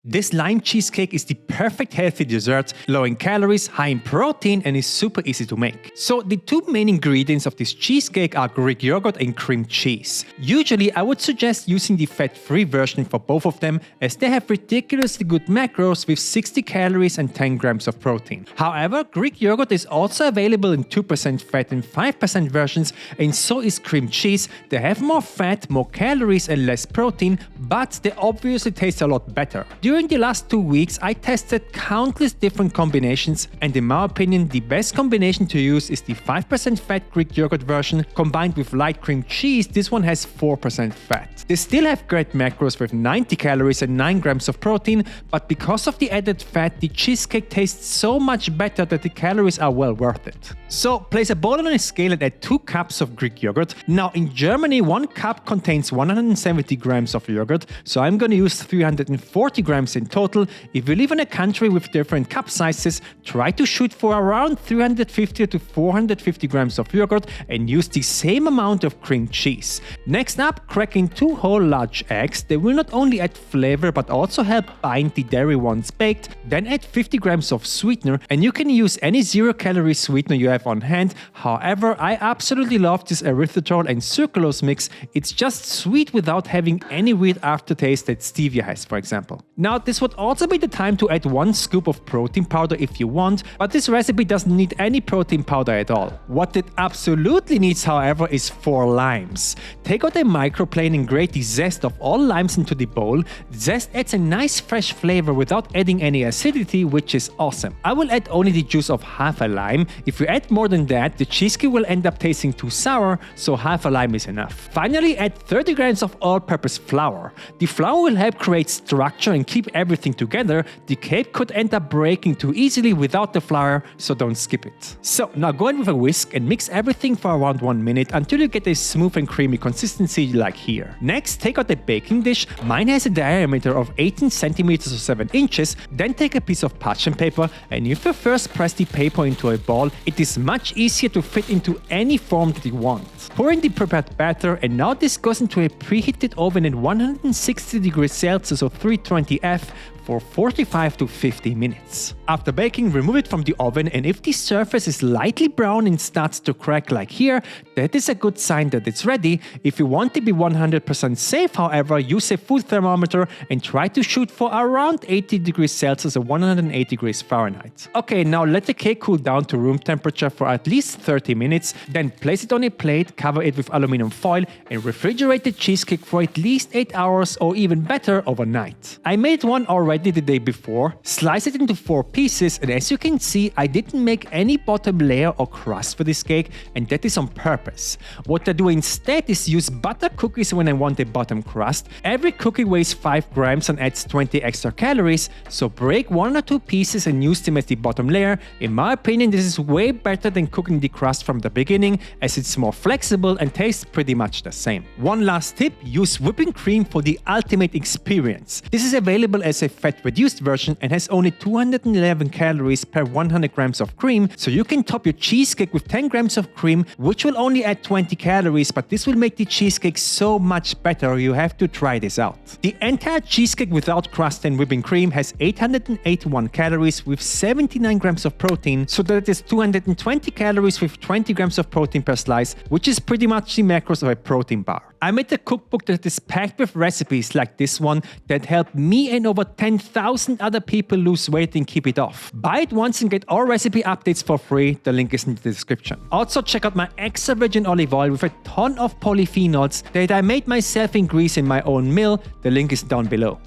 This lime cheesecake is the perfect healthy dessert, low in calories, high in protein, and is super easy to make. So the two main ingredients of this cheesecake are Greek yogurt and cream cheese. Usually I would suggest using the fat-free version for both of them, as they have ridiculously good macros with 60 calories and 10 grams of protein. However, Greek yogurt is also available in 2% fat and 5% versions, and so is cream cheese. They have more fat, more calories and less protein, but they obviously taste a lot better. During the last 2 weeks, I tested countless different combinations, and in my opinion, the best combination to use is the 5% fat Greek yogurt version combined with light cream cheese. This one has 4% fat. They still have great macros with 90 calories and 9 grams of protein, but because of the added fat, the cheesecake tastes so much better that the calories are well worth it. So place a bowl on a scale and add 2 cups of Greek yogurt. Now in Germany, 1 cup contains 170 grams of yogurt, so I'm going to use 340 grams in total. If you live in a country with different cup sizes, try to shoot for around 350 to 450 grams of yogurt and use the same amount of cream cheese. Next up, crack in 2 whole large eggs. They will not only add flavor but also help bind the dairy once baked. Then add 50 grams of sweetener, and you can use any 0-calorie sweetener you have on hand. However, I absolutely love this erythritol and sucralose mix. It's just sweet without having any weird aftertaste that stevia has, for example. Now, this would also be the time to add 1 scoop of protein powder if you want, but this recipe doesn't need any protein powder at all. What it absolutely needs, however, is 4 limes. Take out a microplane and grate the zest of all limes into the bowl. Zest adds a nice fresh flavor without adding any acidity, which is awesome. I will add only the juice of half a lime. If you add more than that, the cheesecake will end up tasting too sour, so half a lime is enough. Finally, add 30 grams of all-purpose flour. The flour will help create structure and keep everything together. The cake could end up breaking too easily without the flour, so don't skip it. So now go in with a whisk and mix everything for around 1 minute until you get a smooth and creamy consistency like here. Next, take out a baking dish. Mine has a diameter of 18 centimeters or 7 inches. Then take a piece of parchment paper, and if you first press the paper into a ball, it is much easier to fit into any form that you want. Pour in the prepared batter, and now this goes into a preheated oven at 160 degrees Celsius or 320 F for 45 to 50 minutes. After baking, remove it from the oven, and if the surface is lightly brown and starts to crack like here, that is a good sign that it's ready. If you want to be 100% safe, however, use a food thermometer and try to shoot for around 80 degrees Celsius or 108 degrees Fahrenheit. Okay, now let the cake cool down to room temperature for at least 30 minutes, then place it on a plate, cover it with aluminum foil, and refrigerate the cheesecake for at least 8 hours or even better overnight. I made one already the day before. Slice it into 4 pieces, and as you can see, I didn't make any bottom layer or crust for this cake, and that is on purpose. What I do instead is use butter cookies when I want a bottom crust. Every cookie weighs 5 grams and adds 20 extra calories, so break 1 or 2 pieces and use them as the bottom layer. In my opinion, this is way better than cooking the crust from the beginning, as it's more flexible and tastes pretty much the same. One last tip: use whipping cream for the ultimate experience. This is available as a fat-reduced version and has only 211 calories per 100 grams of cream, so you can top your cheesecake with 10 grams of cream, which will only add 20 calories, but this will make the cheesecake so much better. You have to try this out. The entire cheesecake without crust and whipping cream has 881 calories with 79 grams of protein, so that is 220 calories with 20 grams of protein per slice, which is pretty much the macros of a protein bar. I made a cookbook that is packed with recipes like this one that helped me and over 10,000 other people lose weight and keep it off. Buy it once and get all recipe updates for free. The link is in the description. Also check out my extra virgin olive oil with a ton of polyphenols that I made myself in Greece in my own mill. The link is down below.